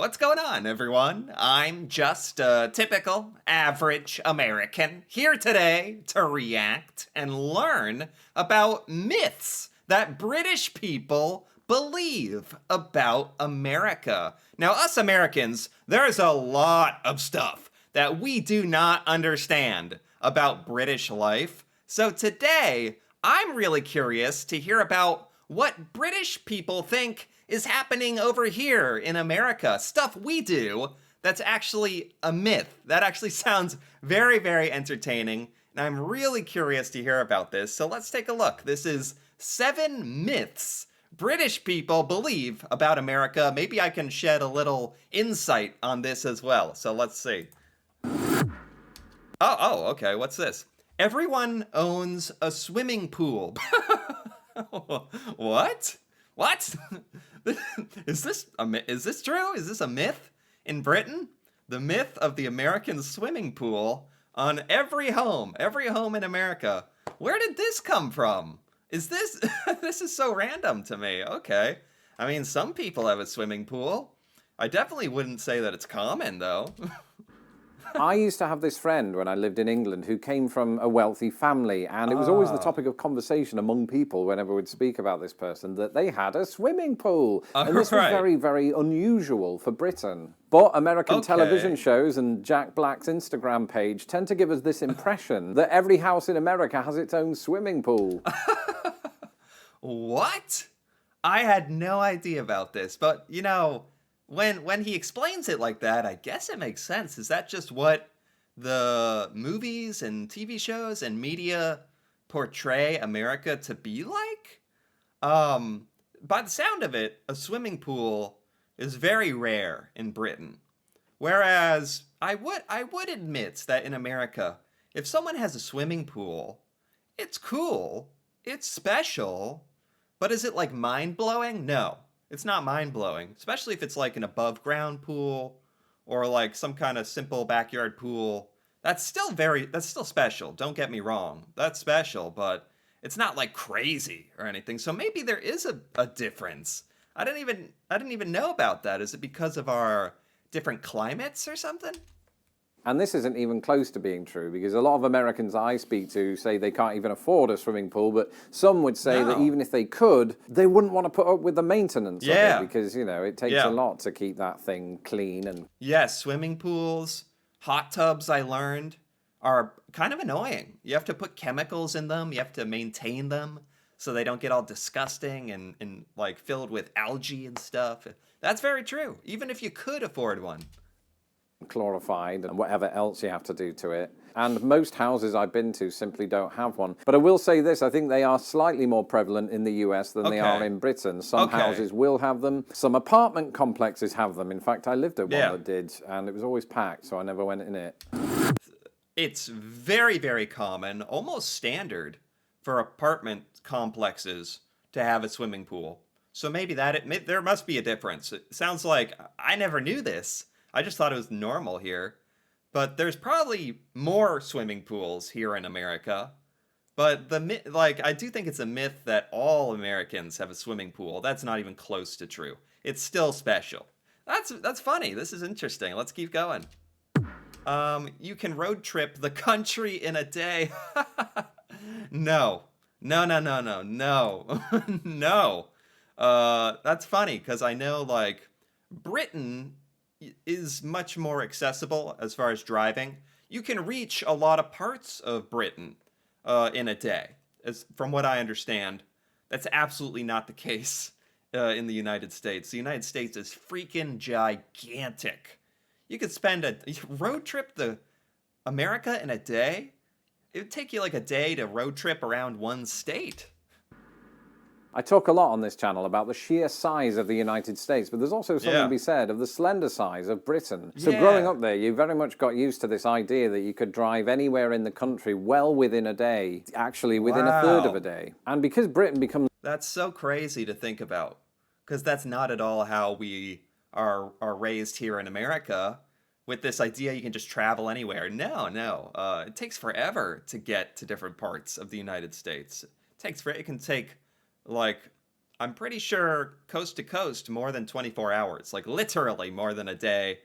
What's going on, everyone? I'm just a typical, average American here today to react and learn about myths that British people believe about America. Now, us Americans, there's a lot of stuff that we do not understand about British life. So today, I'm really curious to hear about what British people think is happening over here in America. Stuff we do that's actually a myth. That actually sounds very, very entertaining. And I'm really curious to hear about this. So let's take a look. This is 7 myths British people believe about America. Maybe I can shed a little insight on this as well. So let's see. Okay. What's this? Everyone owns a swimming pool. What? What? Is this true? Is this a myth in Britain? The myth of the American swimming pool on every home in America. Where did this come from? Is this this is so random to me. Okay. I mean, some people have a swimming pool. I definitely wouldn't say that it's common though. I used to have this friend when I lived in England who came from a wealthy family, and it was always the topic of conversation among people whenever we'd speak about this person that they had a swimming pool. And this was very, very unusual for Britain. But American television shows and Jack Black's Instagram page tend to give us this impression that every house in America has its own swimming pool. What? I had no idea about this, but you know, when he explains it like that, I guess it makes sense. Is that just what the movies and TV shows and media portray America to be like? By the sound of it, a swimming pool is very rare in Britain. Whereas I would admit that in America, if someone has a swimming pool, it's cool, it's special, but is it like mind-blowing? No. It's not mind-blowing, especially if it's like an above-ground pool or like some kind of simple backyard pool. That's still special. Don't get me wrong. That's special, but it's not like crazy or anything. So maybe there is a difference. I didn't even know about that. Is it because of our different climates or something? And this isn't even close to being true, because a lot of Americans I speak to say they can't even afford a swimming pool, but some would say that even if they could, they wouldn't want to put up with the maintenance of it, because, you know, it takes a lot to keep that thing clean. And yes, swimming pools, hot tubs, I learned, are kind of annoying. You have to put chemicals in them, you have to maintain them so they don't get all disgusting and like filled with algae and stuff. That's very true, even if you could afford one. Chlorified and whatever else you have to do to it. And most houses I've been to simply don't have one. But I will say this, I think they are slightly more prevalent in the US than they are in Britain. Some houses will have them. Some apartment complexes have them. In fact, I lived at one that did, and it was always packed, so I never went in it. It's very, very common, almost standard, for apartment complexes to have a swimming pool. So maybe there must be a difference. It sounds like I never knew this. I just thought it was normal here. But there's probably more swimming pools here in America. But I do think it's a myth that all Americans have a swimming pool. That's not even close to true. It's still special. That's funny. This is interesting. Let's keep going. You can road trip the country in a day. No. No. No. That's funny because I know like Britain is much more accessible as far as driving. You can reach a lot of parts of Britain in a day. From what I understand, that's absolutely not the case in the United States. The United States is freaking gigantic. You could spend a road trip the America in a day. It would take you like a day to road trip around one state. I talk a lot on this channel about the sheer size of the United States, but there's also something to be said of the slender size of Britain. So growing up there, you very much got used to this idea that you could drive anywhere in the country well within a day, actually within a third of a day. And because Britain becomes... That's so crazy to think about, because that's not at all how we are raised here in America, with this idea you can just travel anywhere. No. It takes forever to get to different parts of the United States. It can take like I'm pretty sure coast to coast more than 24 hours, like literally more than a day,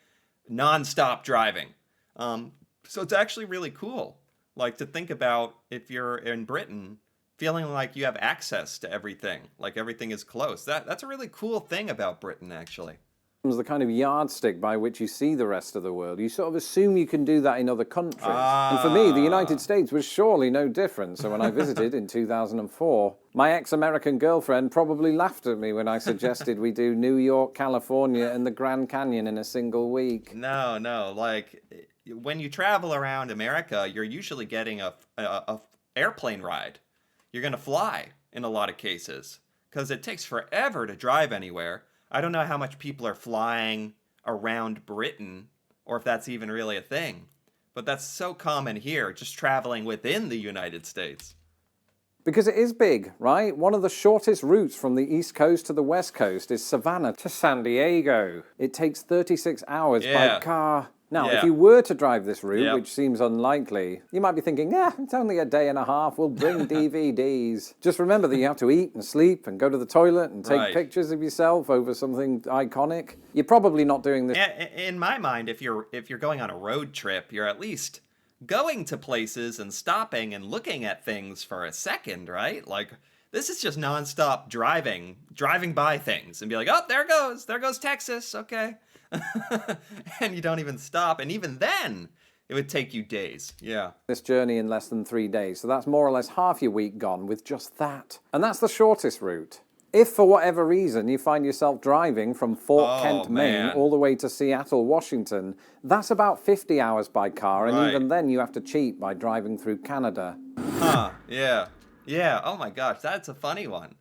non-stop driving. So it's actually really cool, like to think about if you're in Britain, feeling like you have access to everything, like everything is close. That's a really cool thing about Britain, actually. The kind of yardstick by which you see the rest of the world. You sort of assume you can do that in other countries. And for me, the United Ah, States was surely no different. So when I visited in 2004, my ex-American girlfriend probably laughed at me when I suggested we do New York, California, and the Grand Canyon in a single week. no, no. Like when you travel around America, you're usually getting a airplane ride. You're gonna fly in a lot of cases because it takes forever to drive anywhere. I don't know how much people are flying around Britain or if that's even really a thing, but that's so common here, just traveling within the United States. Because it is big, right? One of the shortest routes from the East Coast to the West Coast is Savannah to San Diego. It takes 36 hours by Yeah, car. Now, if yeah, you were to drive this route, yep, which seems unlikely, you might be thinking, yeah, it's only a day and a half, we'll bring DVDs. Just remember that you have to eat and sleep and go to the toilet and take right. pictures of yourself over something iconic. You're probably not doing this. In my mind, if you're going on a road trip, you're at least going to places and stopping and looking at things for a second, right? Like this is just nonstop driving by things and be like, oh, there goes Texas, okay, and you don't even stop, and even then, it would take you days. Yeah. This journey in less than 3 days. So that's more or less half your week gone with just that. And that's the shortest route. If for whatever reason you find yourself driving from Fort Oh Kent, Maine, man. all the way to Seattle, Washington, that's about 50 hours by car, and Right. even then you have to cheat by driving through Canada. Huh. Yeah. Yeah. Oh my gosh, that's a funny one.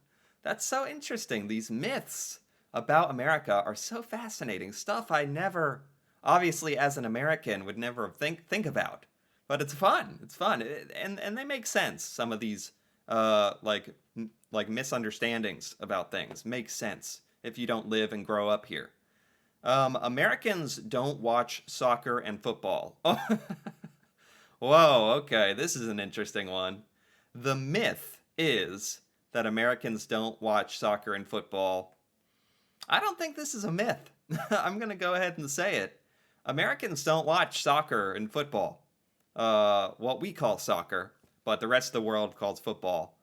That's so interesting. These myths about America are so fascinating. Stuff I never, obviously, as an American, would never think about. But it's fun. It's fun, and they make sense. Some of these, like misunderstandings about things make sense if you don't live and grow up here. Americans don't watch soccer and football. Whoa, okay, this is an interesting one. The myth is that Americans don't watch soccer and football. I don't think this is a myth. I'm going to go ahead and say it. Americans don't watch soccer and football. What we call soccer, but the rest of the world calls football.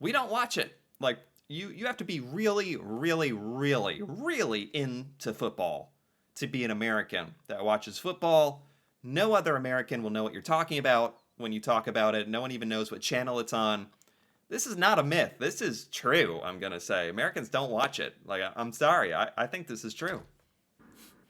We don't watch it. Like, you have to be really, really, really, really into football to be an American that watches football. No other American will know what you're talking about when you talk about it. No one even knows what channel it's on. This is not a myth. This is true, I'm going to say. Americans don't watch it. Like, I'm sorry. I think this is true.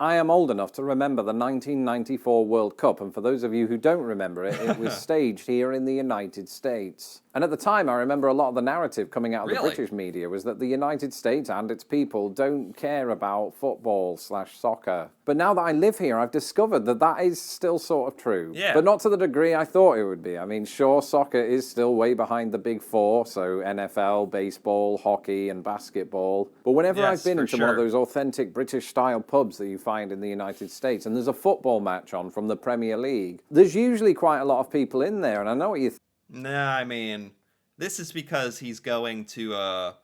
I am old enough to remember the 1994 World Cup, and for those of you who don't remember it, it was staged here in the United States. And at the time, I remember a lot of the narrative coming out of the Really? British media was that the United States and its people don't care about football/soccer. But now that I live here, I've discovered that that is still sort of true. Yeah. But not to the degree I thought it would be. I mean, sure, soccer is still way behind the big four, so NFL, baseball, hockey, and basketball. But whenever Yes, I've been for into one of sure. those authentic British-style pubs that you find in the United States, and there's a football match on from the Premier League, there's usually quite a lot of people in there, and I know what you Nah, I mean, this is because he's going to a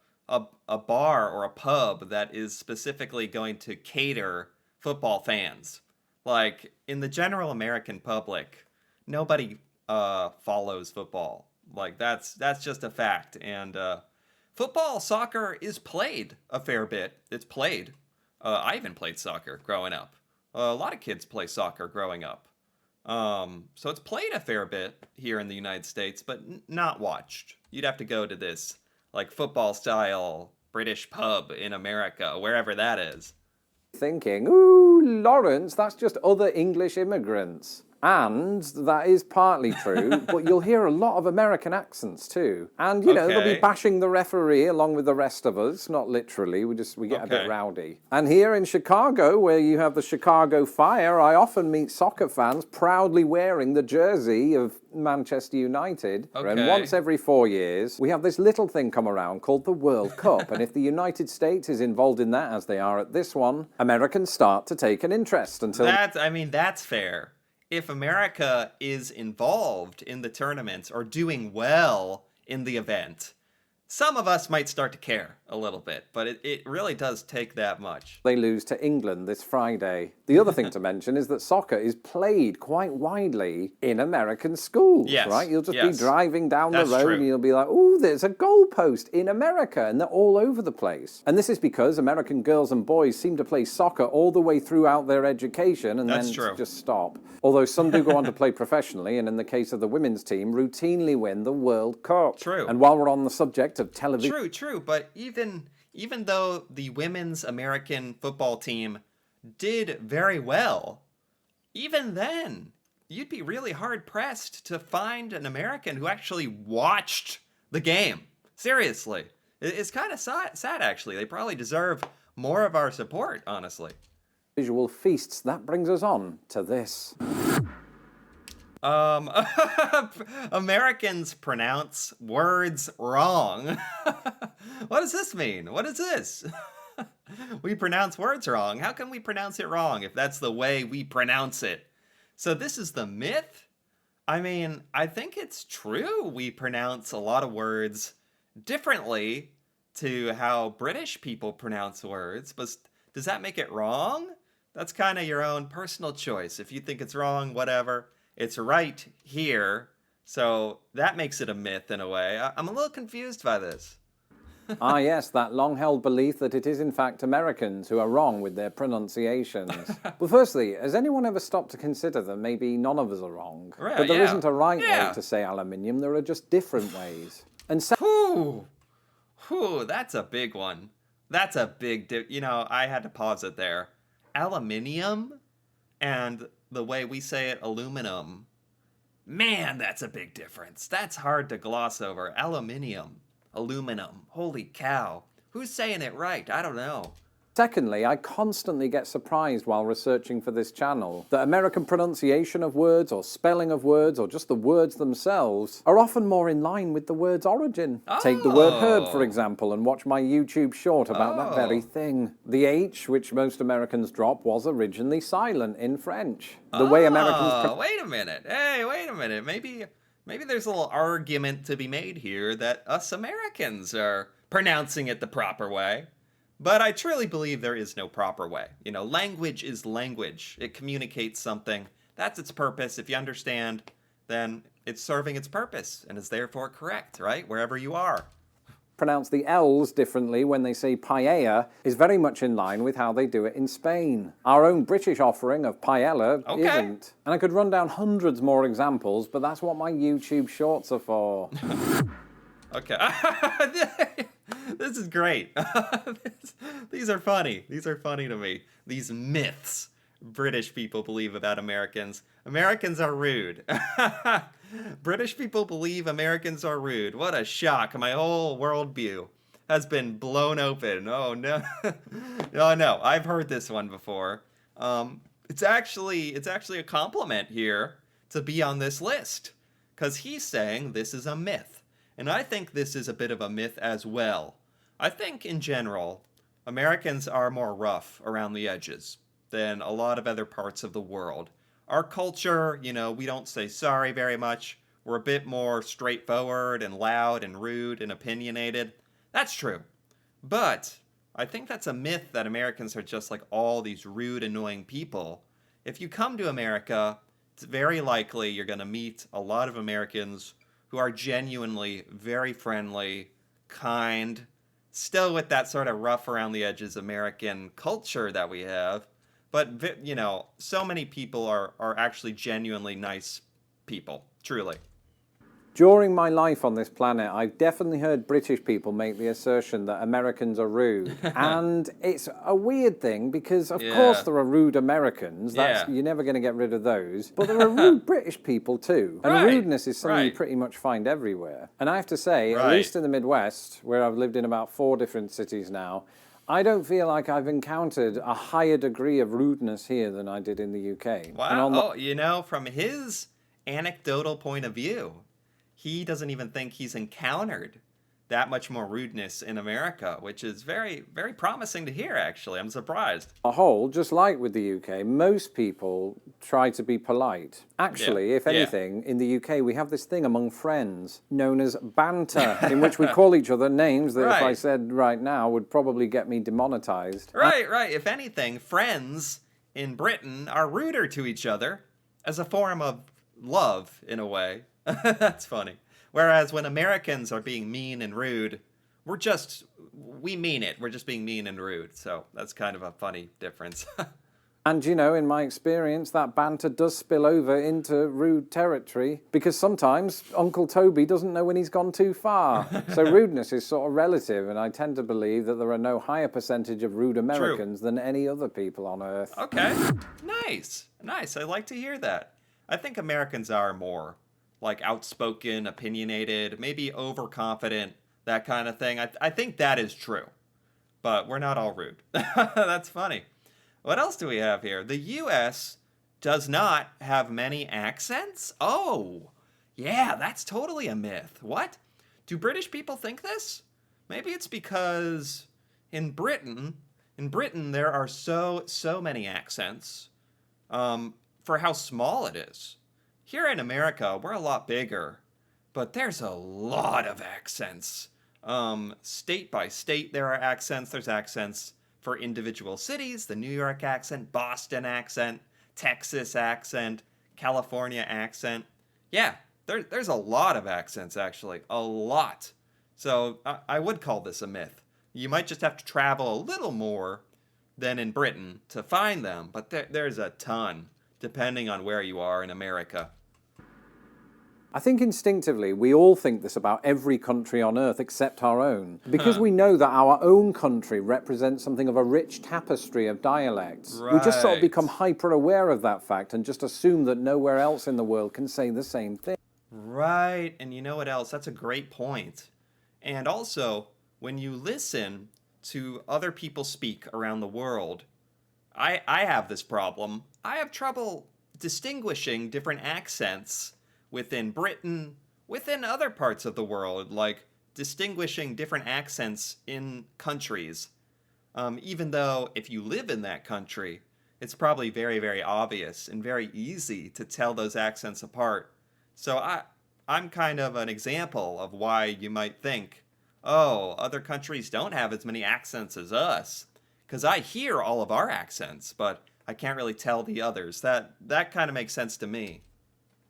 bar or a pub that is specifically going to cater football fans. Like in the general American public, nobody follows football. Like that's just a fact. And football, soccer is played a fair bit. It's played. I even played soccer growing up. A lot of kids play soccer growing up. So it's played a fair bit here in the United States, but not watched. You'd have to go to this like football style British pub in America, wherever that is. thinking, ooh, Lawrence, that's just other English immigrants. And that is partly true, but you'll hear a lot of American accents too. And, you know, they'll be Okay. bashing the referee along with the rest of us. Not literally, we get a bit Okay. rowdy. And here in Chicago, where you have the Chicago Fire, I often meet soccer fans proudly wearing the jersey of Manchester United. And Okay. once every 4 years, we have this little thing come around called the World Cup. And if the United States is involved in that, as they are at this one, Americans start to take an interest until That's fair. If America is involved in the tournaments or doing well in the event, some of us might start to care a little bit, but it really does take that much. They lose to England this Friday. The other thing to mention is that soccer is played quite widely in American schools, Yes, right? You'll just be yes. driving down That's the road true. and you'll be like, oh, there's a goalpost in America, and they're all over the place. And this is because American girls and boys seem to play soccer all the way throughout their education and That's then true. just stop. Although some do go on to play professionally, and in the case of the women's team, routinely win the World Cup. True. And while we're on the subject of television... True, but even though the women's American football team did very well, even then, you'd be really hard pressed to find an American who actually watched the game. Seriously. It's kind of sad, actually. They probably deserve more of our support, honestly. Visual feasts, that brings us on to this. Americans pronounce words wrong. What does this mean? What is this? We pronounce words wrong. How can we pronounce it wrong if that's the way we pronounce it? So this is the myth? I mean, I think it's true we pronounce a lot of words differently to how British people pronounce words, but does that make it wrong? That's kind of your own personal choice. If you think it's wrong, whatever. It's right here, so that makes it a myth in a way. I'm a little confused by this. Ah, yes, that long-held belief that it is in fact Americans who are wrong with their pronunciations. Well, firstly, has anyone ever stopped to consider that maybe none of us are wrong? Right, But there yeah. isn't a right Yeah. way to say aluminium, there are just different ways. And Whew, that's a big one. That's a big, I had to pause it there. Aluminium and the way we say it, aluminum. Man, that's a big difference. That's hard to gloss over. Aluminium, aluminum. Holy cow. Who's saying it right? I don't know. secondly, I constantly get surprised while researching for this channel that American pronunciation of words or spelling of words or just the words themselves are often more in line with the word's origin. Take the word herb, for example, and watch my YouTube short about that very thing. The H, which most Americans drop, was originally silent in French. The way Americans... Wait a minute. Hey, wait a minute. Maybe there's a little argument to be made here that us Americans are pronouncing it the proper way. But I truly believe there is no proper way. Language is language. It communicates something. That's its purpose. If you understand, then it's serving its purpose and is therefore correct, right? Wherever you are. pronounce the L's differently when they say paella is very much in line with how they do it in Spain. Our own British offering of paella isn't. And I could run down hundreds more examples, but that's what my YouTube shorts are for. Okay. This is great. These are funny. These are funny to me. These myths British people believe about Americans. Americans are rude. British people believe Americans are rude. What a shock. My whole worldview has been blown open. Oh, no. Oh, no. I've heard this one before. It's actually a compliment here to be on this list, because he's saying this is a myth. And I think this is a bit of a myth as well. I think, in general, Americans are more rough around the edges than a lot of other parts of the world. Our culture, we don't say sorry very much. We're a bit more straightforward and loud and rude and opinionated. That's true. But I think that's a myth that Americans are just like all these rude, annoying people. If you come to America, it's very likely you're going to meet a lot of Americans who are genuinely very friendly, kind, still with that sort of rough around the edges American culture that we have. But, so many people are actually genuinely nice people, truly. During my life on this planet, I've definitely heard British people make the assertion that Americans are rude. And it's a weird thing because, of course, there are rude Americans. You're never going to get rid of those. But there are rude British people, too. And rudeness is something you pretty much find everywhere. And I have to say, at least in the Midwest, where I've lived in about 4 different cities now, I don't feel like I've encountered a higher degree of rudeness here than I did in the UK. Wow. From his anecdotal point of view, he doesn't even think he's encountered that much more rudeness in America, which is very, very promising to hear, actually. I'm surprised. A whole, just like with the UK, most people try to be polite. Actually, if Yeah. anything, in the UK we have this thing among friends known as banter, in which we call each other names that if I Right. said right now would probably get me demonetized. Right, right. If anything, friends in Britain are ruder to each other as a form of love, in a way. That's funny. Whereas when Americans are being mean and rude, we mean it. We're just being mean and rude. So that's kind of a funny difference. And you know, in my experience, that banter does spill over into rude territory because sometimes Uncle Toby doesn't know when he's gone too far. So rudeness is sort of relative, and I tend to believe that there are no higher percentage of rude Americans than any other people on Earth. Okay. Nice. Nice. I like to hear that. I think Americans are more like outspoken, opinionated, maybe overconfident, that kind of thing. I think that is true. But we're not all rude. That's funny. What else do we have here? The US does not have many accents? Oh, yeah, that's totally a myth. What? Do British people think this? Maybe it's because in Britain there are so many accents for how small it is. Here in America, we're a lot bigger, but there's a lot of accents. State by state, there are accents. There's accents for individual cities, the New York accent, Boston accent, Texas accent, California accent. Yeah, there's a lot of accents, actually. A lot. So I would call this a myth. You might just have to travel a little more than in Britain to find them, but there's a ton, depending on where you are in America. I think instinctively we all think this about every country on Earth except our own, because we know that our own country represents something of a rich tapestry of dialects. We just sort of become hyper aware of that fact and just assume that nowhere else in the world can say the same thing. Right, and you know what else? That's a great point. And also, when you listen to other people speak around the world, I have this problem. I have trouble distinguishing different accents within Britain, within other parts of the world, like distinguishing different accents in countries. Even though if you live in that country, it's probably very, very obvious and very easy to tell those accents apart. So I'm kind of an example of why you might think, oh, other countries don't have as many accents as us. Because I hear all of our accents, but I can't really tell the others. That kind of makes sense to me.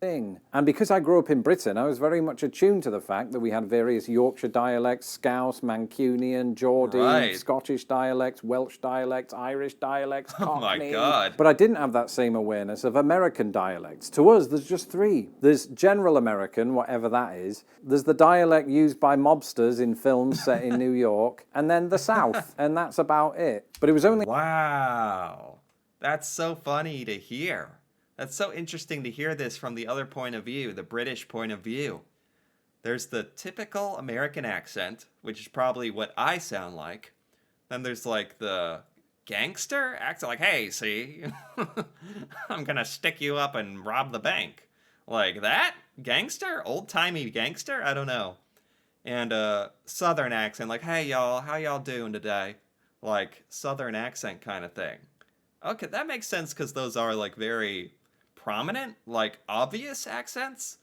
Thing. And because I grew up in Britain, I was very much attuned to the fact that we had various Yorkshire dialects, Scouse, Mancunian, Geordie, Right. Scottish dialects, Welsh dialects, Irish dialects, Oh my Cockney. God. But I didn't have that same awareness of American dialects. To us, there's just three. There's General American, whatever that is. There's the dialect used by mobsters in films set in New York. And then the South. And that's about it. But it was only... Wow. That's so funny to hear. That's so interesting to hear this from the other point of view, the British point of view. There's the typical American accent, which is probably what I sound like. Then there's like the gangster accent, like, hey, see, I'm gonna stick you up and rob the bank. Like that? Gangster? Old-timey gangster? I don't know. And southern accent, like, hey, y'all, how y'all doing today? Like, southern accent kind of thing. Okay, that makes sense because those are like very prominent, like obvious accents,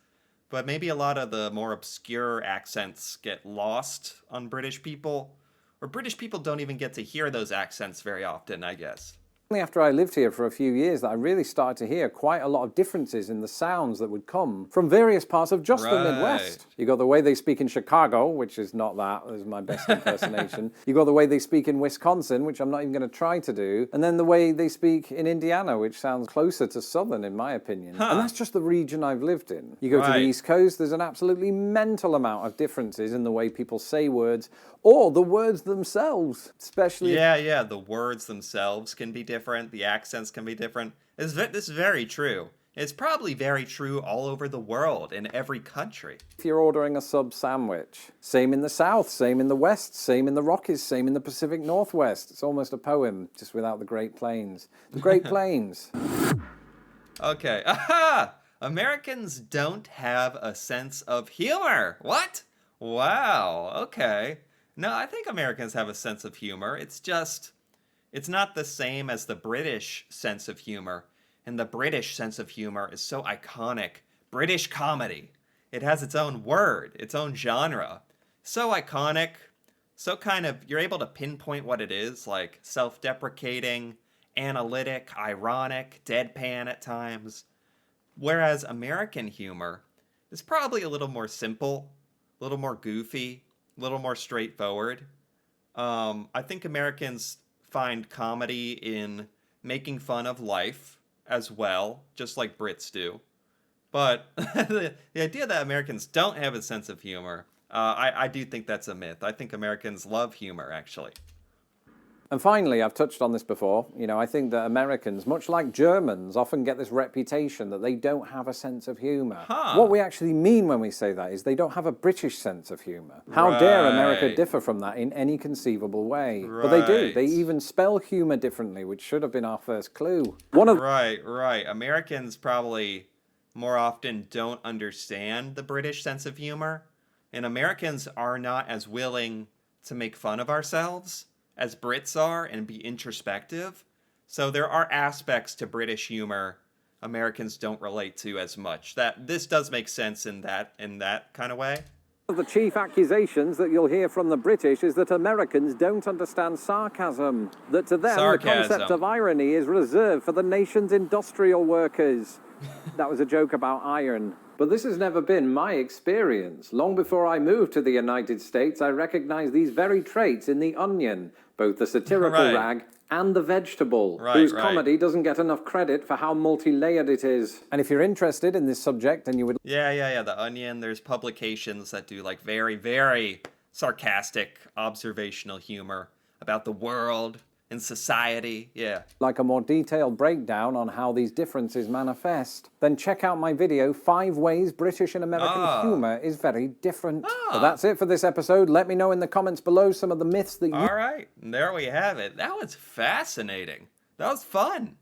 but maybe a lot of the more obscure accents get lost on British people, or British people don't even get to hear those accents very often, I guess. Only after I lived here for a few years that I really started to hear quite a lot of differences in the sounds that would come from various parts of just the Midwest. You got the way they speak in Chicago, which is not that, is my best impersonation. You got the way they speak in Wisconsin, which I'm not even going to try to do. And then the way they speak in Indiana, which sounds closer to Southern in my opinion. And that's just the region I've lived in. You go to the East Coast, there's an absolutely mental amount of differences in the way people say words or the words themselves, especially... Yeah, the words themselves can be different, the accents can be different. This is very true. It's probably very true all over the world, in every country. If you're ordering a sub sandwich, same in the South, same in the West, same in the Rockies, same in the Pacific Northwest. It's almost a poem, just without the Great Plains. The Great Plains. Okay. Aha! Americans don't have a sense of humor. What? Wow. Okay. No, I think Americans have a sense of humor. It's not the same as the British sense of humor. And the British sense of humor is so iconic. British comedy. It has its own word, its own genre. So iconic. So kind of, you're able to pinpoint what it is, like self deprecating, analytic, ironic, deadpan at times. Whereas American humor is probably a little more simple, a little more goofy, a little more straightforward. I think Americans find comedy in making fun of life as well, just like Brits do. But the idea that Americans don't have a sense of humor, I do think that's a myth. I think Americans love humor, actually. And finally, I've touched on this before, I think that Americans, much like Germans, often get this reputation that they don't have a sense of humour. Huh. What we actually mean when we say that is they don't have a British sense of humour. How dare America Right. differ from that in any conceivable way? But they do. They Right. even spell humour differently, which should have been our first clue. One of Right, right. Americans probably more often don't understand the British sense of humor, and Americans are not as willing to make fun of ourselves as Brits are and be introspective. So there are aspects to British humor Americans don't relate to as much. That this does make sense in that kind of way. the chief accusations that you'll hear from the British is that Americans don't understand sarcasm. That to them, the concept Sarcasm. of irony is reserved for the nation's industrial workers. That was a joke about iron. But this has never been my experience. Long before I moved to the United States, I recognized these very traits in the onion, both the satirical Right. rag and the vegetable, Right, whose right. comedy doesn't get enough credit for how multi-layered it is. And if you're interested in this subject and you would Yeah. The Onion, there's publications that do like very, very sarcastic observational humor about the world and society. Yeah. like a more detailed breakdown on how these differences manifest, then check out my video, 5 Ways British and American Humour is Very Different. But that's it for this episode. Let me know in the comments below some of the myths that you... All right. There we have it. That was fascinating. That was fun.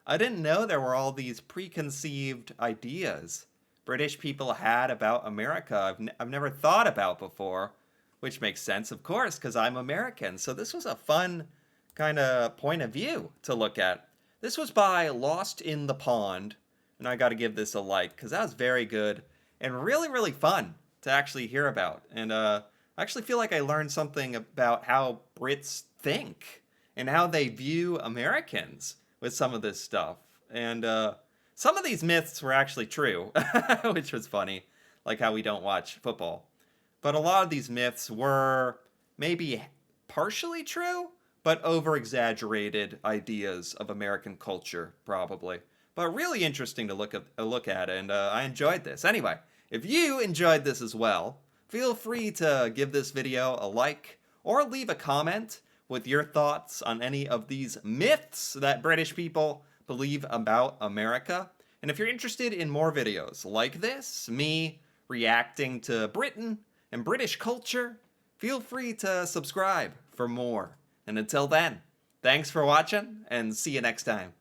I didn't know there were all these preconceived ideas British people had about America I've never thought about before, which makes sense, of course, because I'm American. So this was a fun kind of point of view to look at. This was by Lost in the Pond, and I got to give this a like because that was very good and really, really fun to actually hear about. And I actually feel like I learned something about how Brits think and how they view Americans with some of this stuff. And some of these myths were actually true, which was funny, like how we don't watch football. But a lot of these myths were maybe partially true, but over-exaggerated ideas of American culture, probably. But really interesting to look at, and I enjoyed this. Anyway, if you enjoyed this as well, feel free to give this video a like or leave a comment with your thoughts on any of these myths that British people believe about America. And if you're interested in more videos like this, me reacting to Britain and British culture, feel free to subscribe for more. And until then, thanks for watching, and see you next time.